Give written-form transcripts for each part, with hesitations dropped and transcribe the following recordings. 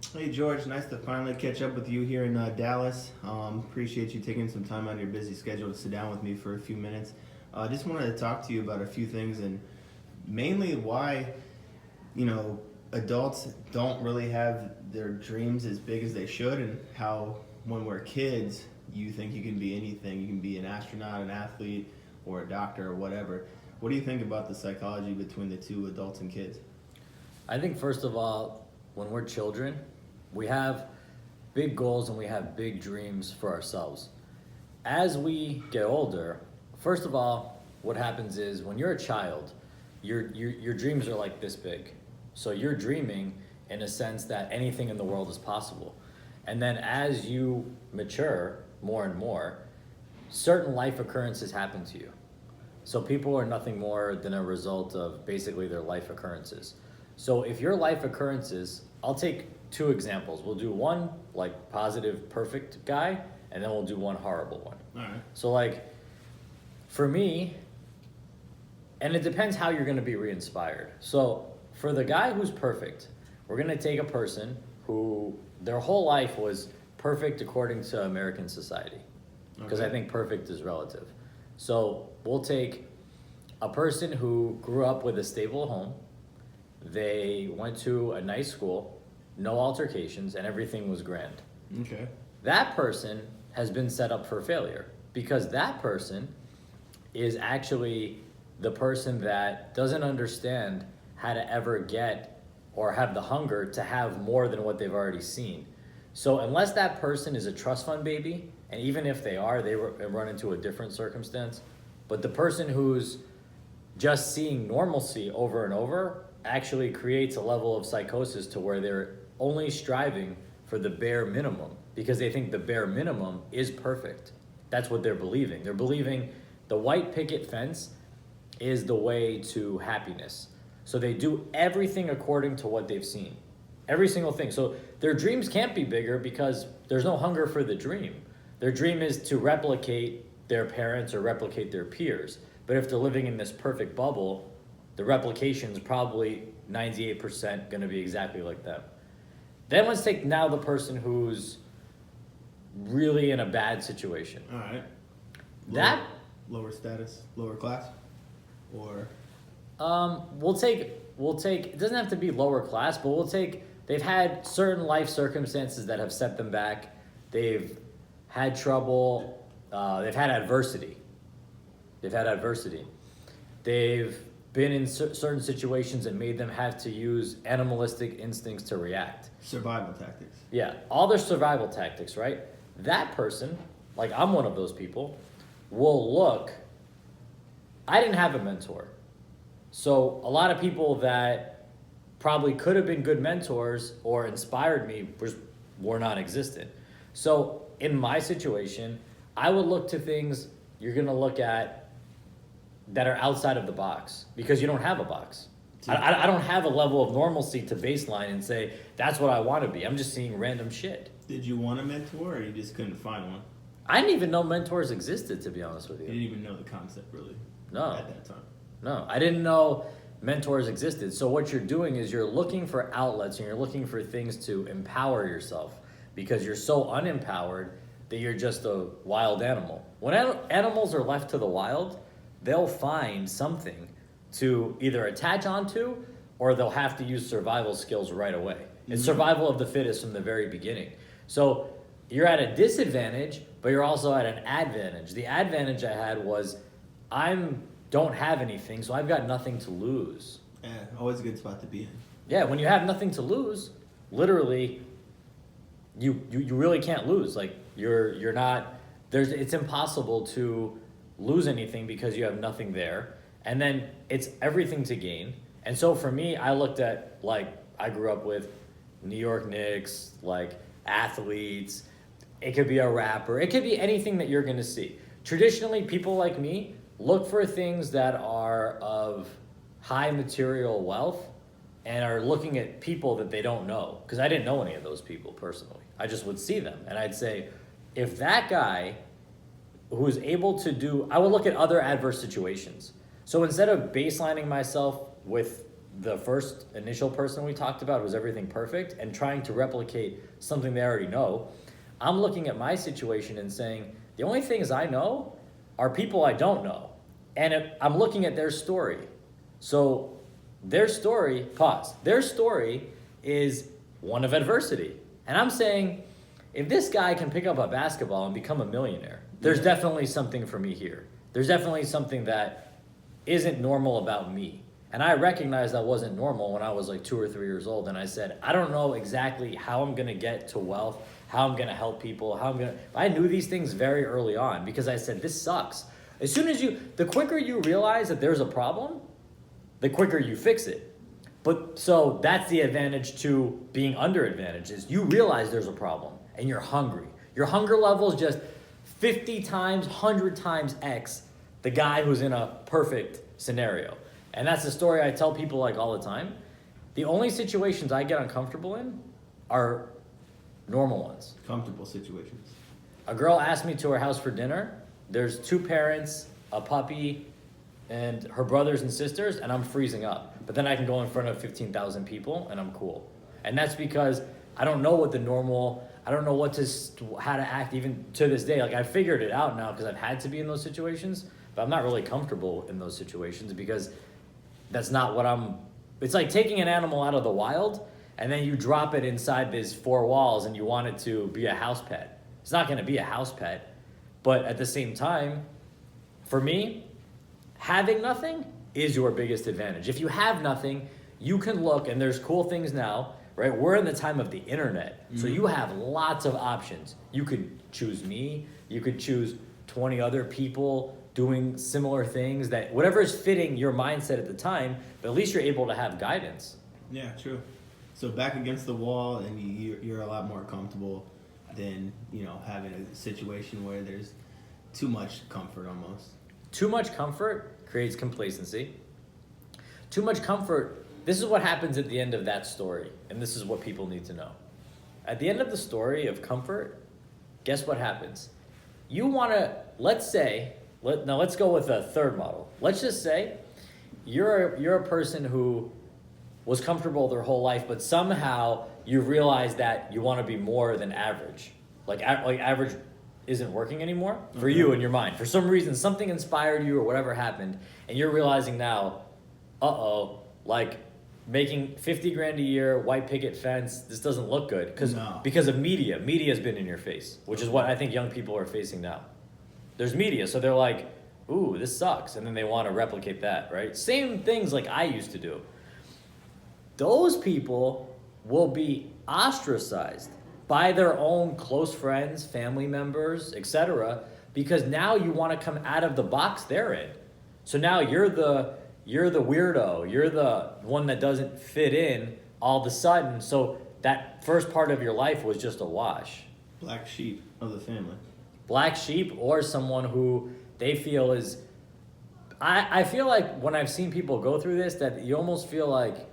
Hey George, nice to finally catch up with you here in Dallas. Appreciate you taking some time out of your busy schedule to sit down with me for a few minutes. Just wanted to talk to you about a few things and mainly why, you know, adults don't really have their dreams as big as they should, and how when we're kids, you think you can be anything. You can be an astronaut, an athlete, or a doctor, or whatever. What do you think about the psychology between the two, adults and kids? I think first of all, when we're children, we have big goals and we have big dreams for ourselves. As we get older, first of all, what happens is when you're a child, your dreams are like this big. So you're dreaming in a sense that anything in the world is possible. And then as you mature more and more, certain life occurrences happen to you. So people are nothing more than a result of basically their life occurrences. So if your life occurrences, I'll take two examples. We'll do one like positive, perfect guy, and then we'll do one horrible one. All right. So like for me, and it depends how you're gonna be re-inspired. So for the guy who's perfect, we're gonna take a person who their whole life was perfect according to American society. Because Okay. I think perfect is relative. So we'll take a person who grew up with a stable home. They went to a nice school, no altercations, and everything was grand. Okay. That person has been set up for failure because that person is actually the person that doesn't understand how to ever get or have the hunger to have more than what they've already seen. So unless that person is a trust fund baby, and even if they are, they run into a different circumstance. But the person who's just seeing normalcy over and over actually creates a level of psychosis to where they're only striving for the bare minimum because they think the bare minimum is perfect. That's what they're believing. They're believing the white picket fence is the way to happiness. So they do everything according to what they've seen. Every single thing. So their dreams can't be bigger because there's no hunger for the dream. Their dream is to replicate their parents or replicate their peers. But if they're living in this perfect bubble, the replication is probably 98% going to be exactly like them. Then let's take now the person who's really in a bad situation. All right. That lower status, lower class, or we'll take it doesn't have to be lower class, but we'll take they've had certain life circumstances that have set them back. They've had trouble, they've had adversity. They've been in certain situations that made them have to use animalistic instincts to react. survival tactics. Yeah, all their survival tactics, right? That person, like I'm one of those people, will look, I didn't have a mentor. So a lot of people that probably could have been good mentors or inspired me were non-existent. So in my situation, I would look to things you're gonna look at that are outside of the box because you don't have a box. I don't have a level of normalcy to baseline and say, that's what I want to be. I'm just seeing random shit. Did you want a mentor, or you just couldn't find one? I didn't even know mentors existed, to be honest with You you. didn't even know the concept really No, at that time. no, I didn't know mentors existed. So what you're doing is you're looking for outlets and you're looking for things to empower yourself because you're so unempowered that you're just a wild animal. When animals are left to the wild, they'll find something to either attach onto or they'll have to use survival skills right away. It's survival of the fittest from the very beginning. So you're at a disadvantage, but you're also at an advantage. The advantage I had was don't have anything, so I've got nothing to lose. Yeah, always a good spot to be in. Yeah, when you have nothing to lose, literally, you really can't lose. Like you're not it's impossible to lose anything because you have nothing there. And then it's everything to gain. And so for me, I looked at, like, I grew up with New York Knicks, like athletes. It could be a rapper. It could be anything that you're going to see. Traditionally, people like me look for things that are of high material wealth and are looking at people that they don't know. Because I didn't know any of those people personally. I just would see them. And I'd say, if that guy who is able to I would look at other adverse situations. So instead of baselining myself with the first initial person we talked about was everything perfect and trying to replicate something they already know. I'm looking at my situation and saying, the only things I know are people I don't know. And I'm looking at their story. So their story, their story is one of adversity. And I'm saying, if this guy can pick up a basketball and become a millionaire, there's definitely something for me here. There's definitely something that isn't normal about me. And I recognized that wasn't normal when I was like 2 or 3 years old. And I said, I don't know exactly how I'm going to get to wealth, how I'm going to help people, I knew these things very early on because I said, this sucks. As soon as the quicker you realize that there's a problem, the quicker you fix it. But so that's the advantage to being under advantage is you realize there's a problem and you're hungry. Your hunger level is just 50 times, 100 times X the guy who's in a perfect scenario. And that's the story I tell people like all the time. The only situations I get uncomfortable in are normal ones. Comfortable situations. A girl asked me to her house for dinner. There's 2 parents, a puppy, and her brothers and sisters, and I'm freezing up. But then I can go in front of 15,000 people, and I'm cool. And that's because I don't know what I don't know how to act even to this day. Like I figured it out now because I've had to be in those situations, but I'm not really comfortable in those situations because that's not what it's like taking an animal out of the wild and then you drop it inside these 4 walls and you want it to be a house pet. It's not going to be a house pet, but at the same time, for me, having nothing is your biggest advantage. If you have nothing, you can look, and there's cool things now, right? We're in the time of the internet, so you have lots of options. You could choose me, you could choose 20 other people doing similar things that whatever is fitting your mindset at the time, but at least you're able to have guidance. Yeah, true. So back against the wall, and you're a lot more comfortable than having a situation where there's too much comfort almost. Too much comfort creates complacency. Too much comfort, this is what happens at the end of that story, and this is what people need to know. At the end of the story of comfort, guess what happens? You want to, let's go with a third model. Let's just say you're a person who was comfortable their whole life, but somehow you realize that you want to be more than average. Like average isn't working anymore for you in your mind. For some reason, something inspired you or whatever happened, and you're realizing now, like making 50 grand a year, white picket fence, this doesn't look good because of media. Media's been in your face, which is what I think young people are facing now. There's media, so they're like, ooh, this sucks, and then they want to replicate that, right? Same things like I used to do. Those people will be ostracized by their own close friends, family members, etc., because now you want to come out of the box they're in. So now you're the weirdo, you're the one that doesn't fit in all of a sudden. So that first part of your life was just a wash. Black sheep of the family. Black sheep, or someone who they feel is, I feel like when I've seen people go through this, that you almost feel like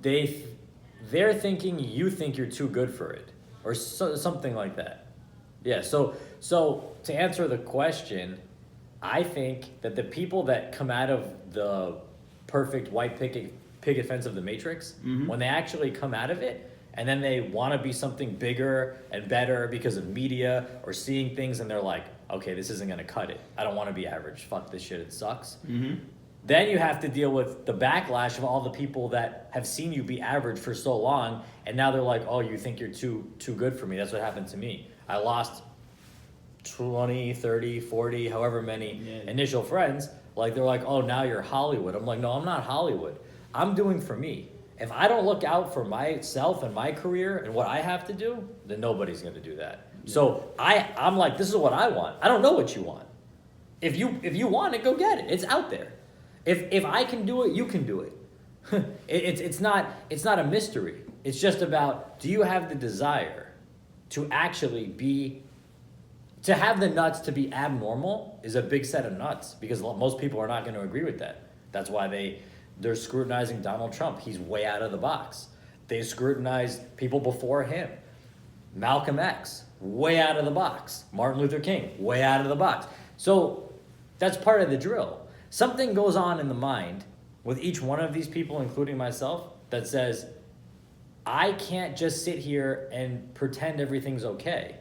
they're thinking you think you're too good for it, or something like that. Yeah, so to answer the question, I think that the people that come out of the perfect white picket fence of the Matrix, when they actually come out of it, and then they want to be something bigger and better because of media or seeing things, and they're like, okay, this isn't going to cut it. I don't want to be average. Fuck this shit. It sucks. Then you have to deal with the backlash of all the people that have seen you be average for so long, and now they're like, oh, you think you're too good for me. That's what happened to me. I lost 20, 30, 40, however many initial friends. Like, they're like, oh, now you're Hollywood. I'm like, no, I'm not Hollywood. I'm doing for me. If I don't look out for myself and my career and what I have to do, then nobody's going to do that. Yeah. So I'm like, this is what I want. I don't know what you want. If you want it, go get it. It's out there. If I can do it, you can do it. It's not a mystery. It's just about, do you have the desire to actually to have the nuts to be abnormal is a big set of nuts, because most people are not going to agree with that. That's why they're scrutinizing Donald Trump. He's way out of the box. They scrutinize people before him. Malcolm X, way out of the box. Martin Luther King, way out of the box. So that's part of the drill. Something goes on in the mind with each one of these people, including myself, that says, I can't just sit here and pretend everything's okay.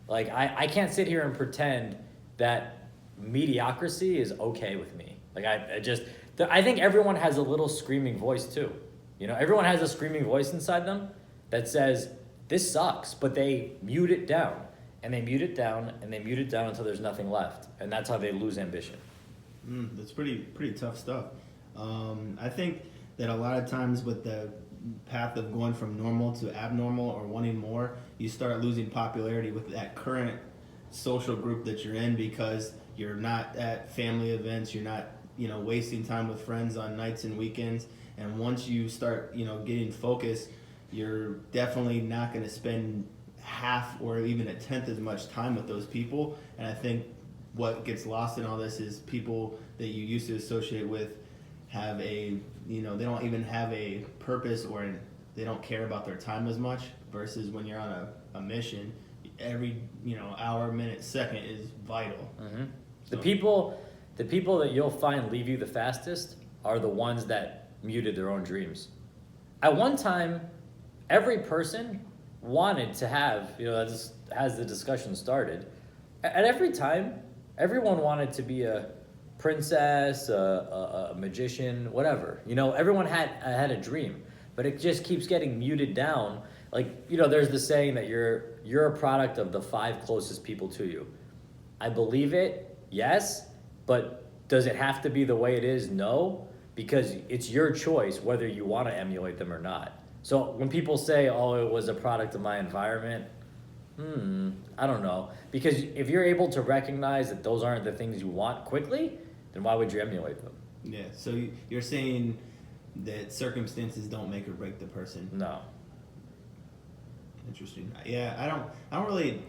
Like, I can't sit here and pretend that mediocrity is okay with me. Like, I think everyone has a little screaming voice too. You know, everyone has a screaming voice inside them that says, this sucks, but they mute it down. And they mute it down, and they mute it down until there's nothing left. And that's how they lose ambition. That's pretty tough stuff. I think that a lot of times with the path of going from normal to abnormal or wanting more, you start losing popularity with that current social group that you're in because you're not at family events, you're not, wasting time with friends on nights and weekends. And once you start, getting focused, you're definitely not going to spend half or even a tenth as much time with those people. And I think what gets lost in all this is people that you used to associate with have they don't even have a purpose, or they don't care about their time as much, versus when you're on a mission, every hour, minute, second is vital. Mm-hmm. So, The people that you'll find leave you the fastest are the ones that muted their own dreams. At one time, every person wanted to have, as the discussion started, at every time, everyone wanted to be a princess, a magician, whatever. Everyone had a dream, but it just keeps getting muted down. Like, there's the saying that you're a product of the 5 closest people to you. I believe it, yes, but does it have to be the way it is? No, because it's your choice whether you want to emulate them or not. So when people say, oh, it was a product of my environment, I don't know. Because if you're able to recognize that those aren't the things you want quickly, then why would you emulate them? Yeah, so you're saying that circumstances don't make or break the person. No. Interesting. Yeah, I don't really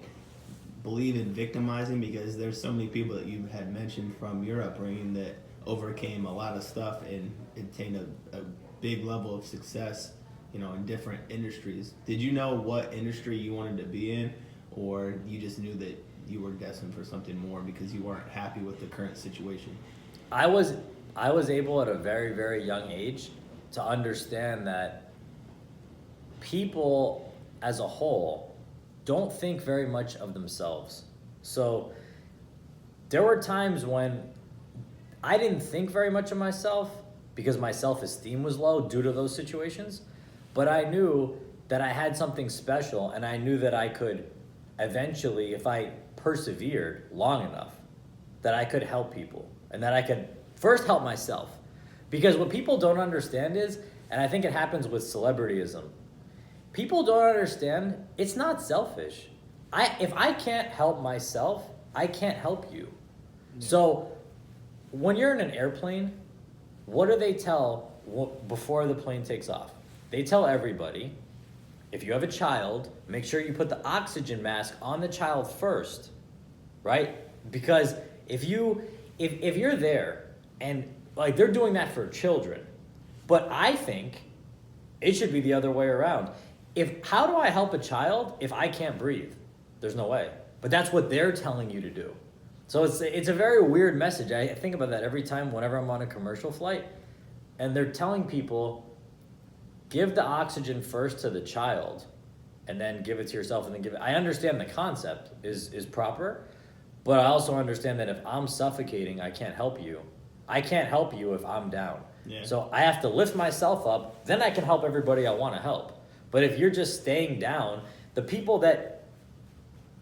believe in victimizing, because there's so many people that you had mentioned from your upbringing that overcame a lot of stuff and attained a big level of success, in different industries. Did you know what industry you wanted to be in, or you just knew that you were destined for something more because you weren't happy with the current situation? I was able at a very, very young age to understand that people as a whole don't think very much of themselves. So there were times when I didn't think very much of myself because my self-esteem was low due to those situations, but I knew that I had something special, and I knew that I could eventually, if I persevered long enough, that I could help people, and that I could first help myself. Because what people don't understand is, and I think it happens with celebrityism, people don't understand it's not selfish. If I can't help myself, I can't help you. Yeah. So when you're in an airplane, what do they tell before the plane takes off? They tell everybody, if you have a child, make sure you put the oxygen mask on the child first, right? Because if you're there, and like they're doing that for children, but I think it should be the other way around. How do I help a child if I can't breathe? There's no way. But that's what they're telling you to do. So it's a very weird message. I think about that every time whenever I'm on a commercial flight, and they're telling people, give the oxygen first to the child, and then give it to yourself, and then give it. I understand the concept is proper, but I also understand that if I'm suffocating, I can't help you. I can't help you if I'm down. Yeah. So I have to lift myself up, then I can help everybody I want to help. But if you're just staying down, the people that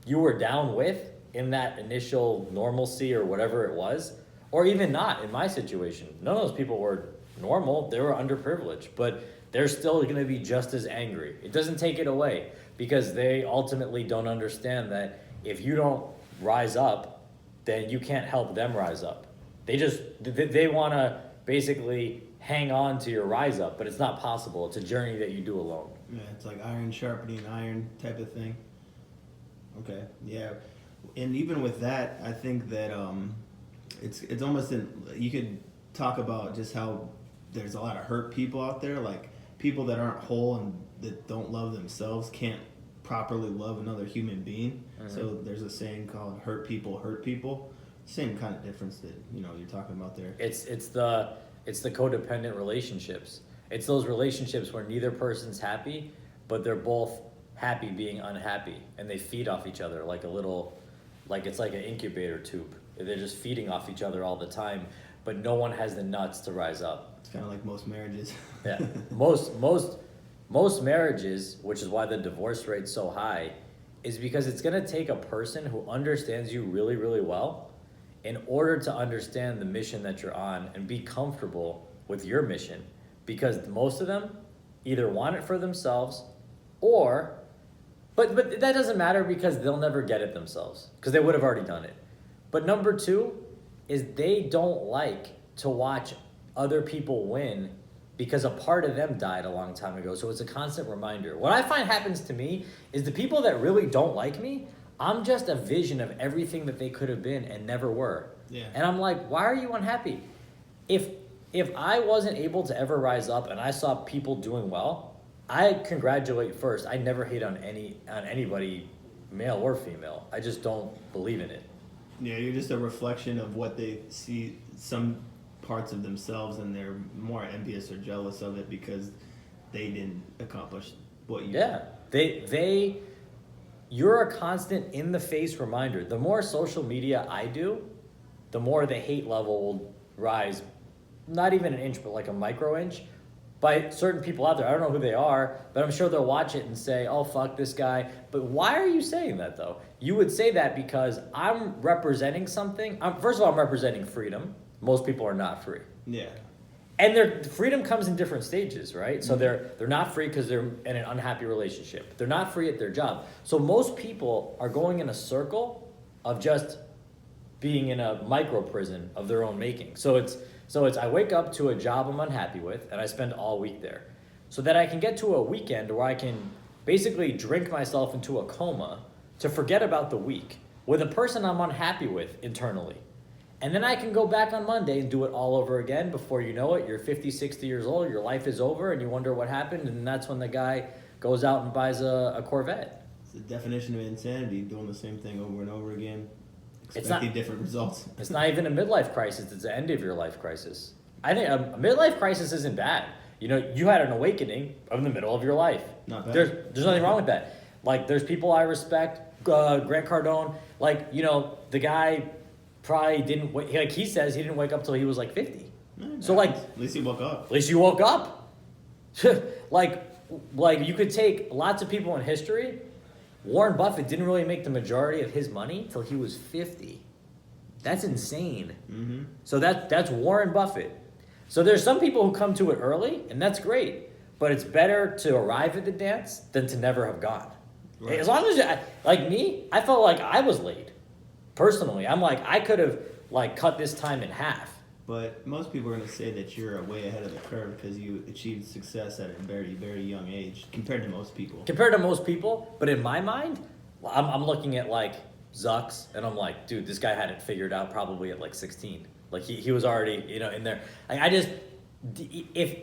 you were down with in that initial normalcy or whatever it was, or even not in my situation, none of those people were normal, they were underprivileged, but they're still going to be just as angry. It doesn't take it away, because they ultimately don't understand that if you don't rise up, then you can't help them rise up. They want to basically hang on to your rise up, but it's not possible. It's a journey that you do alone. Yeah, it's like iron sharpening iron type of thing. Okay, yeah. And even with that, I think that it's almost you could talk about just how there's a lot of hurt people out there, like people that aren't whole and that don't love themselves can't properly love another human being. Mm-hmm. So there's a saying called hurt people hurt people. Same kind of difference that you're talking about there. It's the It's the codependent relationships. It's those relationships where neither person's happy, but they're both happy being unhappy, and they feed off each other like a little, like it's like an incubator tube. They're just feeding off each other all the time, but no one has the nuts to rise up. It's kind of like most marriages. Yeah, most marriages, which is why the divorce rate's so high, is because it's gonna take a person who understands you really, really well in order to understand the mission that you're on and be comfortable with your mission. Because most of them either want it for themselves or, but that doesn't matter because they'll never get it themselves because they would have already done it. But number two is they don't like to watch other people win because a part of them died a long time ago. So it's a constant reminder. What I find happens to me is the people that really don't like me, I'm just a vision of everything that they could have been and never were. Yeah. And I'm like, why are you unhappy? If I wasn't able to ever rise up and I saw people doing well, I congratulate first. I never hate on anybody, male or female. I just don't believe in it. Yeah, you're just a reflection of what they see, some parts of themselves, and they're more envious or jealous of it because they didn't accomplish what you did. You're a constant in the face reminder. The more social media I do, the more the hate level will rise. Not even an inch, but like a micro inch, by certain people out there. I don't know who they are, but I'm sure they'll watch it and say, oh, fuck this guy. But why are you saying that, though? You would say that because I'm representing something. First of all, I'm representing freedom. Most people are not free. Yeah. And their freedom comes in different stages, right? So they're not free because they're in an unhappy relationship. They're not free at their job. So most people are going in a circle of just being in a micro prison of their own making. So it's I wake up to a job I'm unhappy with, and I spend all week there. So that I can get to a weekend where I can basically drink myself into a coma to forget about the week with a person I'm unhappy with internally. And then I can go back on Monday and do it all over again. Before you know it, you're 50, 60 years old, your life is over, and you wonder what happened, and that's when the guy goes out and buys a Corvette. It's the definition of insanity, doing the same thing over and over again. It's Expecting different results. It's not even a midlife crisis, it's the end of your life crisis. I think a midlife crisis isn't bad. You know, you had an awakening in the middle of your life. Not bad. There's nothing wrong with that. Like, there's people I respect, Grant Cardone, like, you know, the guy probably didn't, like he says he didn't wake up till he was like 50. So like, at least you woke up. At least you woke up. like you could take lots of people in history. Warren Buffett didn't really make the majority of his money till he was 50. That's insane. Mm-hmm. So that's Warren Buffett. So there's some people who come to it early, and that's great. But it's better to arrive at the dance than to never have gone. Right. As long as, like me, I felt like I was late. Personally, I'm like, I could have like cut this time in half. But most people are going to say that you're way ahead of the curve because you achieved success at a very, very young age compared to most people. But in my mind, I'm looking at like Zucks, and I'm like, dude, this guy had it figured out probably at like 16. Like he was already, you know, in there. Like if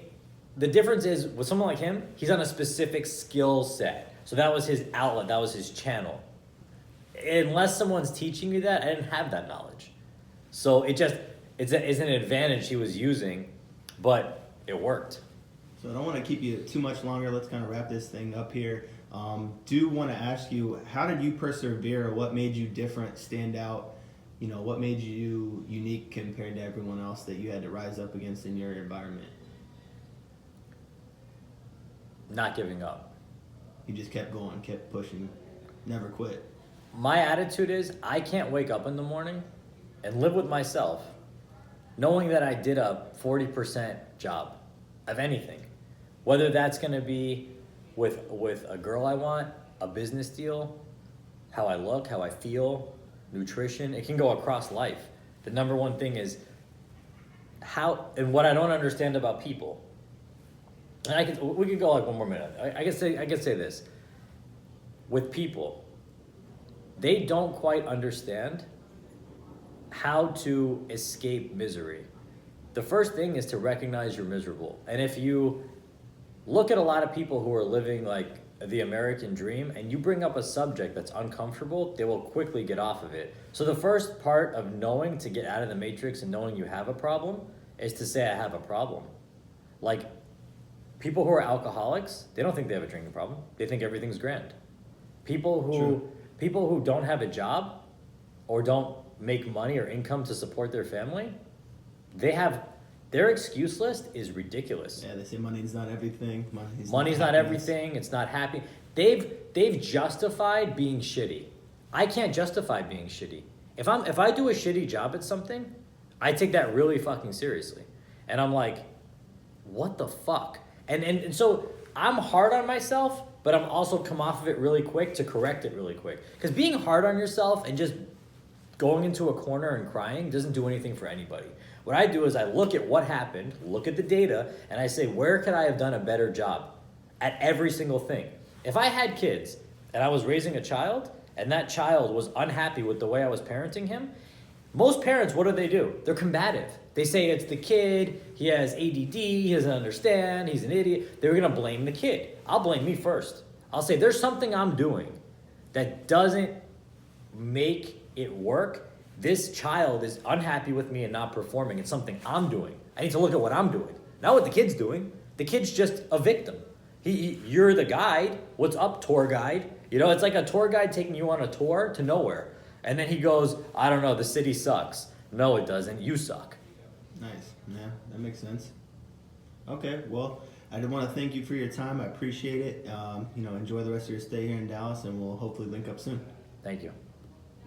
the difference is with someone like him, he's on a specific skill set. So that was his outlet, that was his channel. Unless someone's teaching you that, I didn't have that knowledge. So it's an advantage he was using, but it worked. So I don't want to keep you too much longer. Let's kind of wrap this thing up here. Do want to ask you, how did you persevere? What made you different, stand out? You know, what made you unique compared to everyone else that you had to rise up against in your environment? Not giving up. You just kept going, kept pushing, never quit. My attitude is I can't wake up in the morning and live with myself knowing that I did a 40% job of anything. Whether that's going to be with a girl I want, a business deal, how I look, how I feel, nutrition. It can go across life. The number one thing is how, and what I don't understand about people. And we could go like one more minute. I could say this. With people, they don't quite understand how to escape misery. The first thing is to recognize you're miserable. And if you look at a lot of people who are living like the American dream and you bring up a subject that's uncomfortable, they will quickly get off of it. So the first part of knowing to get out of the matrix and knowing you have a problem is to say I have a problem. Like, people who are alcoholics, they don't think they have a drinking problem. They think everything's grand. People who don't have a job or don't make money or income to support their family, their excuse list is ridiculous. Yeah, they say money's not everything. Money's not everything. It's not happy. They've justified being shitty. I can't justify being shitty. If I do a shitty job at something, I take that really fucking seriously. And I'm like, what the fuck? And so I'm hard on myself, but I'm also come off of it really quick to correct it really quick. Because being hard on yourself and just going into a corner and crying doesn't do anything for anybody. What I do is I look at what happened, look at the data, and I say, where could I have done a better job at every single thing? If I had kids and I was raising a child and that child was unhappy with the way I was parenting him, most parents, what do? They're combative. They say it's the kid, he has ADD, he doesn't understand, he's an idiot. They're gonna blame the kid. I'll blame me first. I'll say there's something I'm doing that doesn't make it work. This child is unhappy with me and not performing. It's something I'm doing. I need to look at what I'm doing, not what the kid's doing. The kid's just a victim. You're the guide. What's up, tour guide? You know, it's like a tour guide taking you on a tour to nowhere. And then he goes, I don't know, the city sucks. No, it doesn't. You suck. Nice. Yeah, that makes sense. Okay, well, I did want to thank you for your time. I appreciate it. Enjoy the rest of your stay here in Dallas, and we'll hopefully link up soon. Thank you.